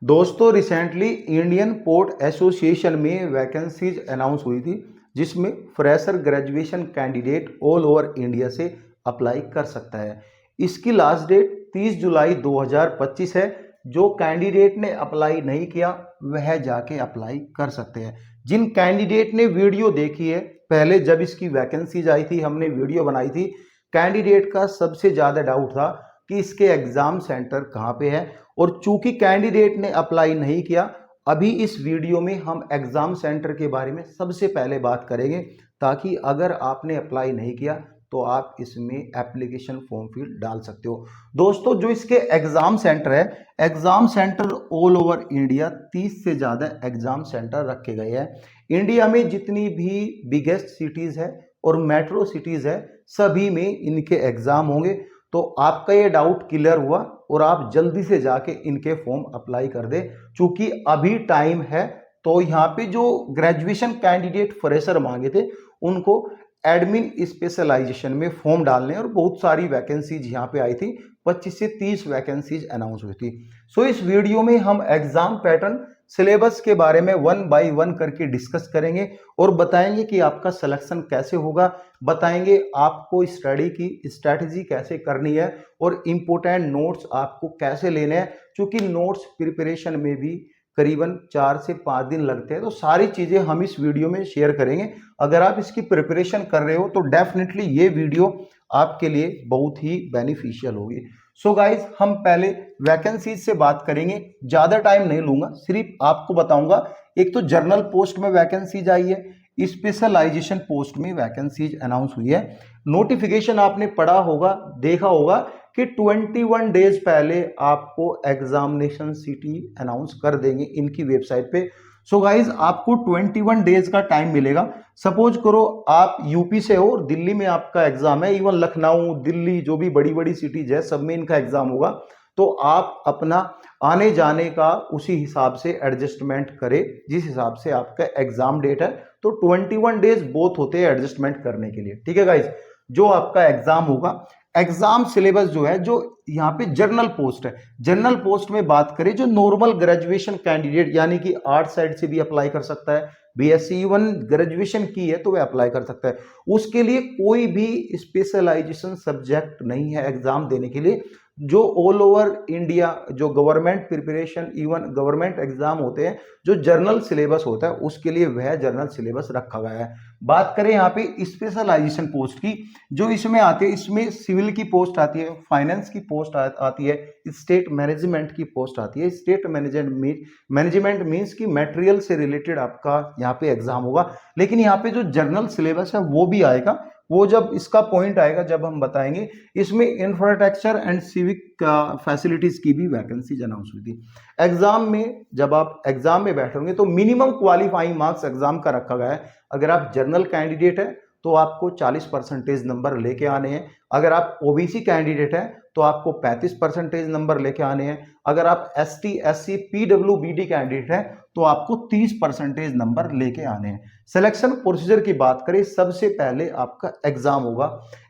दोस्तों recently Indian port association में vacancies announce हुई थी जिसमें fresher graduation candidate all over India से अप्लाई कर सकता है। इसकी लास्ट डेट 30 जुलाई 2025 है। जो कैंडिडेट ने अप्लाई नहीं किया वह जाके अप्लाई कर सकते हैं। जिन कैंडिडेट ने वीडियो देखी है, पहले जब इसकी वैकेंसीज आई थी हमने वीडियो बनाई थी, कैंडिडेट का सबसे ज़्यादा डाउट था कि इसके एग्ज़ाम सेंटर कहाँ पे है। और चूंकि कैंडिडेट ने अप्लाई नहीं किया, अभी इस वीडियो में हम एग्ज़ाम सेंटर के बारे में सबसे पहले बात करेंगे, ताकि अगर आपने अप्लाई नहीं किया तो आप इसमें एप्लीकेशन फॉर्म फिल डाल सकते हो। दोस्तों जो इसके एग्ज़ाम सेंटर है, exam centre all over India 30 से ज़्यादा एग्ज़ाम सेंटर रखे गए हैं। इंडिया में जितनी भी बिगेस्ट सिटीज़ है और मेट्रो सिटीज़ है, सभी में इनके एग्ज़ाम होंगे। तो आपका ये डाउट क्लियर हुआ और आप जल्दी से जाके इनके फॉर्म अप्लाई कर दे, क्योंकि अभी टाइम है। तो यहाँ पे जो ग्रेजुएशन कैंडिडेट फ्रेशर मांगे थे उनको एडमिन स्पेशलाइजेशन में फॉर्म डालने, और बहुत सारी वैकेंसीज यहाँ पे आई थी, 25 से 30 वैकेंसीज अनाउंस हुई थी। सो इस वीडियो में हम एग्जाम पैटर्न सिलेबस के बारे में 1 बाय 1 करके डिस्कस करेंगे और बताएंगे कि आपका सिलेक्शन कैसे होगा, बताएंगे आपको स्टडी की स्ट्रैटेजी कैसे करनी है और इम्पोर्टेंट नोट्स आपको कैसे लेने हैं, क्योंकि नोट्स प्रिपरेशन में भी करीबन 4 से 5 दिन लगते हैं। तो सारी चीज़ें हम इस वीडियो में शेयर करेंगे। अगर आप इसकी प्रिपरेशन कर रहे हो तो डेफिनेटली ये वीडियो आपके लिए बहुत ही बेनिफिशियल होगी। सो गाइज हम पहले वैकेंसीज से बात करेंगे, ज़्यादा टाइम नहीं लूंगा, सिर्फ आपको बताऊंगा। एक तो जर्नल पोस्ट में वैकेंसीज आई है, स्पेशलाइजेशन पोस्ट में वैकेंसीज अनाउंस हुई है। नोटिफिकेशन आपने पढ़ा होगा, देखा होगा कि 21 डेज पहले आपको एग्जामिनेशन सिटी अनाउंस कर देंगे इनकी वेबसाइट पे। सो गाइज आपको 21 डेज का टाइम मिलेगा। सपोज करो आप यूपी से हो और दिल्ली में आपका एग्जाम है, इवन लखनऊ, दिल्ली, जो भी बड़ी बड़ी सिटीज है सब में इनका एग्जाम होगा। तो आप अपना आने जाने का उसी हिसाब से एडजस्टमेंट करें जिस हिसाब से आपका एग्जाम डेट है। तो 21 डेज बोथ होते हैं एडजस्टमेंट करने के लिए, ठीक है गाइज। जो आपका एग्जाम होगा, एग्जाम सिलेबस जो है, जो यहाँ पे जर्नल पोस्ट है, जर्नल पोस्ट में बात करें, जो नॉर्मल ग्रेजुएशन कैंडिडेट यानी कि आर्ट साइड से भी अप्लाई कर सकता है, बीएससी इवन ग्रेजुएशन की है तो वह अप्लाई कर सकता है। उसके लिए कोई भी स्पेशलाइजेशन सब्जेक्ट नहीं है एग्जाम देने के लिए। जो ऑल ओवर इंडिया जो government preparation even government exam होते हैं, जो जर्नल सिलेबस होता है उसके लिए वह जर्नल सिलेबस रखा गया है। बात करें यहाँ पे स्पेशलाइजेशन पोस्ट की, जो इसमें आती है, इसमें सिविल की पोस्ट आती है, फाइनेंस की पोस्ट आती है, स्टेट मैनेजमेंट की पोस्ट आती है। स्टेट मैनेजमेंट मीन्स की मटेरियल से रिलेटेड आपका यहाँ पे एग्जाम होगा। लेकिन यहाँ पे जो जर्नल सिलेबस है वो भी आएगा, वो जब इसका पॉइंट आएगा जब हम बताएंगे। इसमें इंफ्रास्ट्रक्चर एंड सिविक फैसिलिटीज की भी वैकेंसी अनाउंस हुई थी। एग्जाम में जब आप एग्जाम में बैठोगे तो मिनिमम क्वालिफाइंग मार्क्स एग्जाम का रखा गया है। अगर आप जनरल कैंडिडेट है तो आपको 40% नंबर लेके आने हैं। अगर आप ओबीसी कैंडिडेट है तो आपको 35% नंबर लेके आने हैं। अगर आप एसटी, एससी, पीडब्ल्यूबीडी कैंडिडेट है तो आपको 30% नंबर लेके आने हैं। सिलेक्शन प्रोसीजर की बात करें, सबसे पहले आपका एग्जाम होगा।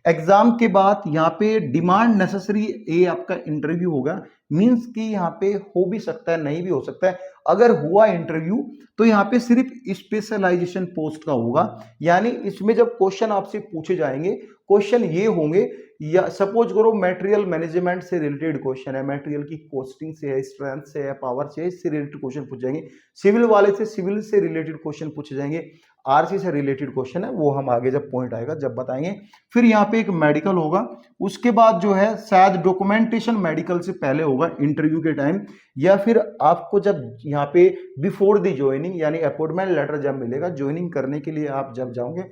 एग्जाम के बाद यहाँ पे डिमांड नेसेसरी ये आपका इंटरव्यू होगा। मींस कि यहाँ पे हो भी सकता है, नहीं भी हो सकता है। अगर हुआ इंटरव्यू तो यहाँ पे सिर्फ स्पेशलाइजेशन पोस्ट का होगा। यानी इसमें जब क्वेश्चन आपसे पूछे जाएंगे, क्वेश्चन ये होंगे, या सपोज करो मटेरियल मैनेजमेंट से रिलेटेड क्वेश्चन है, मटेरियल की कॉस्टिंग से है, स्ट्रेंथ से है, पावर से है, इससे रिलेटेड क्वेश्चन पूछे जाएंगे। सिविल वाले से सिविल से रिलेटेड क्वेश्चन पूछे जाएंगे। आरसी से रिलेटेड क्वेश्चन है, वो हम आगे जब पॉइंट आएगा जब बताएंगे। फिर यहाँ पे एक मेडिकल होगा। उसके बाद जो है शायद डॉक्यूमेंटेशन मेडिकल से पहले होगा इंटरव्यू के टाइम, या फिर आपको जब यहाँ पे बिफोर द ज्वाइनिंग यानी अपॉइंटमेंट लेटर जब मिलेगा, ज्वाइनिंग करने के लिए आप जब जाओगे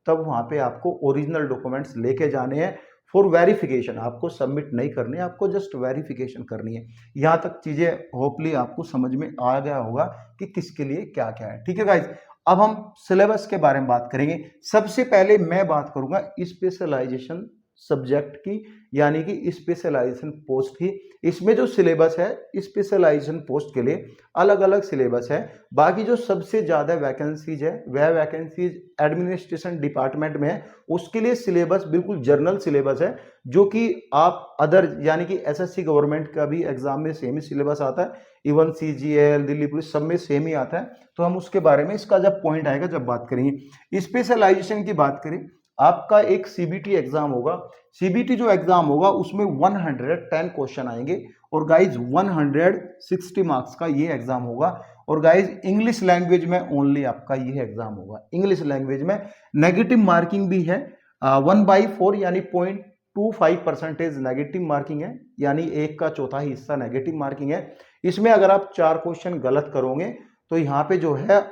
तब वहाँ पे आपको ओरिजिनल डॉक्यूमेंट्स लेके जाने हैं फॉर वेरिफिकेशन। आपको सबमिट नहीं करनी है, आपको जस्ट वेरिफिकेशन करनी है। यहाँ तक चीजें होपली आपको समझ में आ गया होगा कि किसके लिए क्या क्या है, ठीक है गाइज। अब हम सिलेबस के बारे में बात करेंगे। सबसे पहले मैं बात करूंगा स्पेशलाइजेशन सब्जेक्ट की यानी कि स्पेशलाइजेशन पोस्ट की। इसमें जो सिलेबस है स्पेशलाइजेशन पोस्ट के लिए अलग अलग सिलेबस है। बाकी जो सबसे ज़्यादा वैकेंसीज है वह वैकेंसीज एडमिनिस्ट्रेशन डिपार्टमेंट में है, उसके लिए सिलेबस बिल्कुल जर्नल सिलेबस है, जो कि आप अदर यानी कि एसएससी गवर्नमेंट का भी एग्जाम में सेम ही सिलेबस आता है, इवन सीजीएल दिल्ली पुलिस सब में सेम ही आता है। तो हम उसके बारे में इसका जब पॉइंट आएगा जब बात करेंगे। स्पेशलाइजेशन की बात करें, आपका एक सीबीटी एग्जाम होगा। सीबीटी जो एग्जाम होगा उसमें 110 क्वेश्चन आएंगे और गाइज 160 मार्क्स का ये एग्जाम होगा। और गाइज इंग्लिश लैंग्वेज में ओनली आपका ये एग्जाम होगा। इंग्लिश लैंग्वेज में नेगेटिव मार्किंग भी है 1/4 यानी 0.25% नेगेटिव मार्किंग है, यानी 1 का चौथाई हिस्सा नेगेटिव मार्किंग है। इसमें अगर आप 4 क्वेश्चन गलत करोगे तो यहाँ पे जो है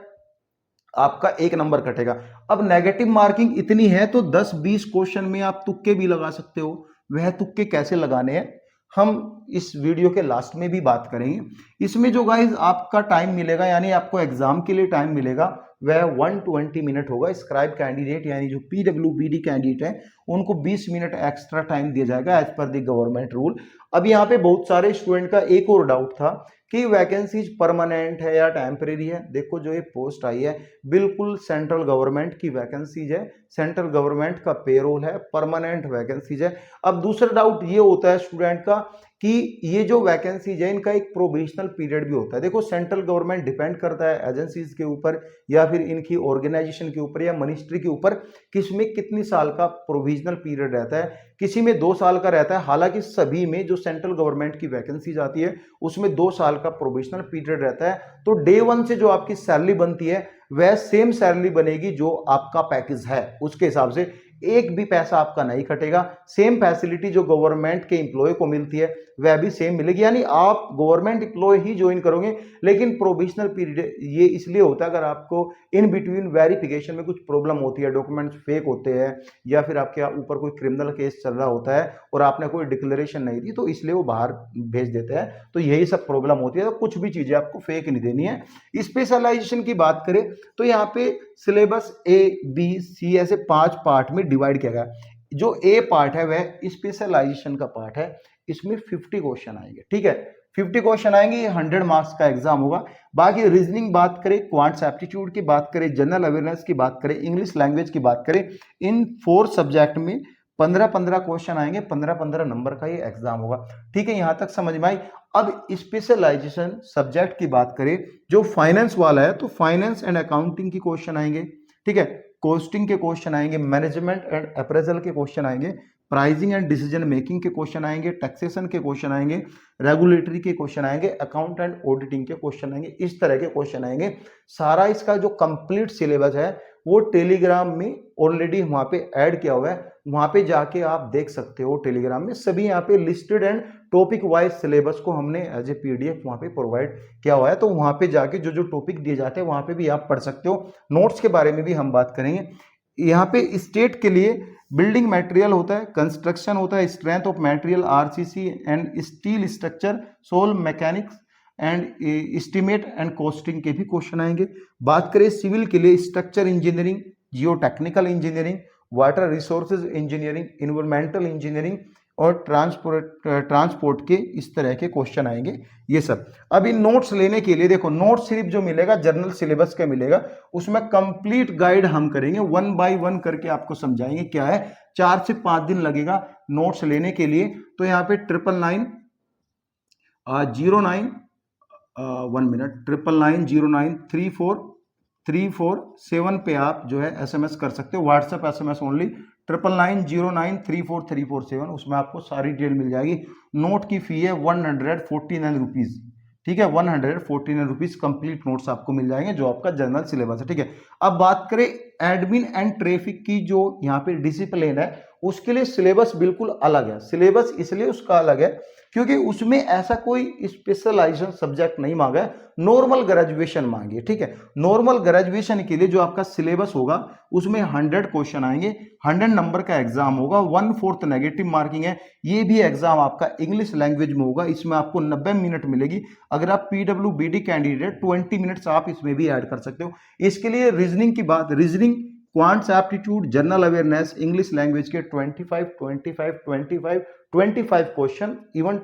आपका 1 नंबर कटेगा। अब नेगेटिव मार्किंग इतनी है तो 10-20 क्वेश्चन में आप तुक्के भी लगा सकते हो। वह तुक्के कैसे लगाने हैं हम इस वीडियो के लास्ट में भी बात करेंगे। इसमें जो गाइस आपका टाइम मिलेगा यानी आपको एग्जाम के लिए टाइम मिलेगा वह 120 मिनट होगा। स्क्राइब कैंडिडेट यानी जो पीडब्ल्यूबीडी कैंडिडेट है उनको 20 मिनट एक्स्ट्रा टाइम दिया जाएगा as per the government rule. अब यहाँ पे बहुत सारे स्टूडेंट का एक और डाउट था कि वैकेंसीज परमानेंट है या टेम्परेरी है। देखो जो ये पोस्ट आई है बिल्कुल सेंट्रल गवर्नमेंट की वैकेंसीज है, सेंट्रल गवर्नमेंट का पेरोल है, परमानेंट वैकेंसीज है। अब दूसरा डाउट ये होता है स्टूडेंट का कि ये जो वैकेंसीज है इनका एक प्रोबेशनल पीरियड भी होता है। देखो सेंट्रल गवर्नमेंट डिपेंड करता है एजेंसीज के ऊपर या फिर इनकी ऑर्गेनाइजेशन के ऊपर या मिनिस्ट्री के ऊपर, किसमें कितनी साल का प्रोविजनल पीरियड रहता है, किसी में 2 साल का रहता है। हालांकि सभी में जो सेंट्रल गवर्नमेंट की वैकेंसीज आती है उसमें 2 साल का प्रोबेशनल पीरियड रहता है। तो डे 1 से जो आपकी सैलरी बनती है वह सेम सैलरी बनेगी जो आपका पैकेज है, उसके हिसाब से एक भी पैसा आपका नहीं कटेगा। सेम फैसिलिटी जो गवर्नमेंट के एम्प्लॉय को मिलती है वह भी सेम मिलेगी, यानी आप गवर्नमेंट एम्प्लॉय ही ज्वाइन करोगे। लेकिन प्रोविजनल पीरियड ये इसलिए होता है अगर आपको इन बिटवीन वेरिफिकेशन में कुछ प्रॉब्लम होती है, डॉक्यूमेंट्स फेक होते हैं या फिर आपके ऊपर कोई क्रिमिनल केस चल रहा होता है और आपने कोई डिक्लेरेशन नहीं दी तो इसलिए वो बाहर भेज देते हैं। तो यही सब प्रॉब्लम होती है। तो कुछ भी चीजें आपको फेक नहीं देनी है। स्पेशलाइजेशन की बात करें तो यहाँ पे सिलेबस A, B, C ऐसे 5 पार्ट में डिवाइड किया गया। जो ए पार्ट है वह स्पेशलाइजेशन का पार्ट है। इसमें 50 क्वेश्चन आएंगे, ठीक है, 50 क्वेश्चन आएंगे। ये 100 मार्क्स का एग्जाम होगा। बाकी रीजनिंग बात करें, क्वांट्स एप्टीट्यूड की बात करें, जनरल अवेयरनेस की बात करें, इंग्लिश लैंग्वेज की बात करें, इन 4 सब्जेक्ट में 15-15 क्वेश्चन आएंगे। 15-15 नंबर का ये एग्जाम होगा, ठीक है। यहां तक समझ में आई। अब स्पेशलाइजेशन सब्जेक्ट की बात करें, जो फाइनेंस वाला है तो फाइनेंस एंड अकाउंटिंग की क्वेश्चन आएंगे, ठीक है, कॉस्टिंग के क्वेश्चन आएंगे, मैनेजमेंट एंड अप्रेजल के क्वेश्चन आएंगे, प्राइसिंग एंड डिसीजन मेकिंग के क्वेश्चन आएंगे, टैक्सेशन के क्वेश्चन आएंगे, रेगुलेटरी के क्वेश्चन आएंगे, अकाउंट एंड ऑडिटिंग के क्वेश्चन आएंगे। इस तरह के क्वेश्चन आएंगे। सारा इसका जो कंप्लीट सिलेबस है वो टेलीग्राम में ऑलरेडी वहां पे ऐड किया हुआ है, वहां पे जाके आप देख सकते हो। टेलीग्राम में सभी यहाँ पे listed and topic wise syllabus को हमने एज ए पीडीएफ वहां पे प्रोवाइड किया हुआ है। तो वहां पे जाके जो जो टॉपिक दिए जाते हैं वहां पे भी आप पढ़ सकते हो। नोट्स के बारे में भी हम बात करेंगे। यहाँ पे स्टेट के लिए बिल्डिंग मटेरियल होता है, कंस्ट्रक्शन होता है, strength of material RCC and steel structure, soil mechanics and estimate and costing के भी क्वेश्चन आएंगे। बात करें सिविल के लिए structure engineering, geotechnical engineering, water resources engineering, environmental engineering और ट्रांसपोर्ट के इस तरह के क्वेश्चन आएंगे ये सब। अब इन नोट्स लेने के लिए देखो, नोट्स सिर्फ जो मिलेगा जनरल सिलेबस का मिलेगा, उसमें कंप्लीट गाइड हम करेंगे, 1 बाय 1 करके आपको समझाएंगे क्या है। 4 से 5 दिन लगेगा नोट्स लेने के लिए। तो यहाँ पे 99909343447 पे आप जो है SMS कर सकते हो, व्हाट्सएप SMS ओनली 9909343447, उसमें आपको सारी डिटेल मिल जाएगी। नोट की फी है 149 रुपीज, ठीक है, 149 रुपीज कंप्लीट नोट्स आपको मिल जाएंगे जो आपका जनरल सिलेबस है, ठीक है। अब बात करें एडमिन एंड ट्रैफिक की, जो यहाँ पे डिसिप्लिन है उसके लिए सिलेबस बिल्कुल अलग है। सिलेबस इसलिए उसका अलग है क्योंकि उसमें ऐसा कोई स्पेशलाइजेशन सब्जेक्ट नहीं मांगा है, नॉर्मल ग्रेजुएशन मांगी है, ठीक है। नॉर्मल ग्रेजुएशन के लिए जो आपका सिलेबस होगा उसमें 100 क्वेश्चन आएंगे, 100 नंबर का एग्जाम होगा, 1/4 नेगेटिव मार्किंग है। ये भी एग्जाम आपका इंग्लिश लैंग्वेज में होगा, इसमें आपको 90 मिनट मिलेगी। अगर आप पीडब्ल्यूबीडी कैंडिडेट 20 मिनट्स आप इसमें भी ऐड कर सकते हो। इसके लिए रीजनिंग की बात, reasoning quants aptitude, general awareness, English language के 25 क्वेश्चन, इवन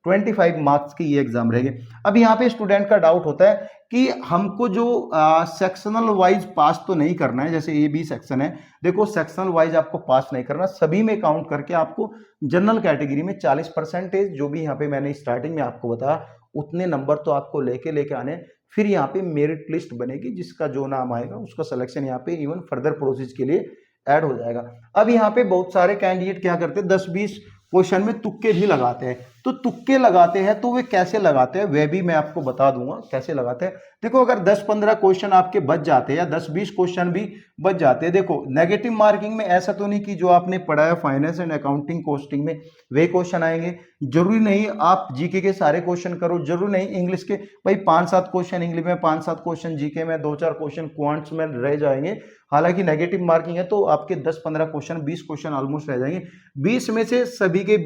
25 मार्क्स की ये एग्जाम रहेंगे। अब यहाँ पे स्टूडेंट का डाउट होता है कि हमको जो सेक्शनल वाइज पास तो नहीं करना है, जैसे ए बी सेक्शन है, देखो सेक्शनल वाइज आपको पास नहीं करना, सभी में काउंट करके आपको जनरल कैटेगरी में 40% जो भी यहाँ पे मैंने स्टार्टिंग में आपको बताया उतने नंबर तो आपको लेके आने, फिर यहाँ पे मेरिट लिस्ट बनेगी, जिसका जो नाम आएगा उसका सिलेक्शन यहाँ पे इवन फर्दर प्रोसेस के लिए ऐड हो जाएगा। अब यहाँ पे बहुत सारे कैंडिडेट क्या करते हैं, 10-20 क्वेश्चन में तुक्के भी लगाते हैं। तो तुक्के लगाते हैं तो वे कैसे लगाते हैं वह भी मैं आपको बता दूंगा कैसे लगाते हैं। देखो अगर 10-15 क्वेश्चन आपके बच जाते हैं या 10-20 क्वेश्चन भी बच जाते हैं, देखो नेगेटिव मार्किंग में ऐसा तो नहीं कि जो आपने पढ़ा है फाइनेंस एंड अकाउंटिंग कॉस्टिंग में वे क्वेश्चन आएंगे, जरूरी नहीं आप जीके के सारे क्वेश्चन करो, जरूरी नहीं इंग्लिश के भाई 5-7 क्वेश्चन इंग्लिश में, 5-7 क्वेश्चन जीके में, 2-4 क्वेश्चन क्वांट्स में रह जाएंगे। हालांकि नेगेटिव मार्किंग है तो आपके 10-15 क्वेश्चन 20 क्वेश्चन ऑलमोस्ट रह जाएंगे, 20 में से सभी के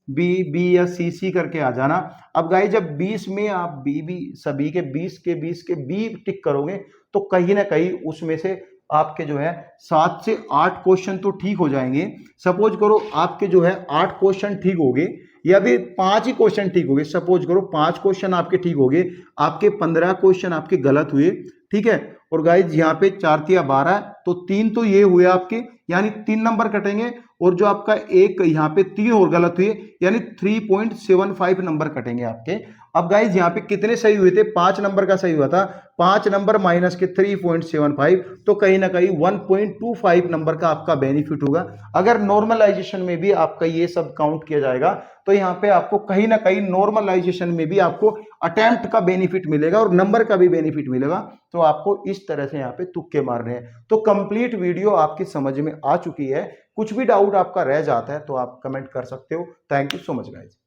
बी या सी करके आ जाना। अब गाइस जब 20 में आप बी सभी के 20 के बी टिक करोगे तो कहीं ना कहीं उसमें से आपके जो है 7 से 8 क्वेश्चन तो ठीक हो जाएंगे। सपोज करो आपके जो है 8 क्वेश्चन ठीक हो गए या फिर 5 ही क्वेश्चन ठीक हो गए, सपोज करो 5 क्वेश्चन आपके ठीक हो गए, आपके 15 क्वेश्चन आपके गलत हुए, ठीक है। और गाइज यहाँ पे 4×3=12 तो 3 तो ये हुए आपके, यानी 3 नंबर कटेंगे, और जो आपका एक यहाँ पे 3 और गलत हुए यानी 3.75 नंबर कटेंगे आपके। अब गाइज यहाँ पे कितने सही हुए थे, 5 नंबर का सही हुआ था, 5 नंबर माइनस के 3.75 तो कहीं ना कहीं 1.25 नंबर का आपका बेनिफिट होगा। अगर नॉर्मलाइजेशन में भी आपका ये सब काउंट किया जाएगा तो यहाँ पे आपको कहीं ना कहीं नॉर्मलाइजेशन में भी आपको अटेम्प्ट का बेनिफिट मिलेगा और नंबर का भी बेनिफिट मिलेगा। तो आपको इस तरह से यहाँ पे तुक्के मारने हैं। तो कंप्लीट वीडियो आपकी समझ में आ चुकी है, कुछ भी डाउट आपका रह जाता है तो आप कमेंट कर सकते हो। Thank you so much guys.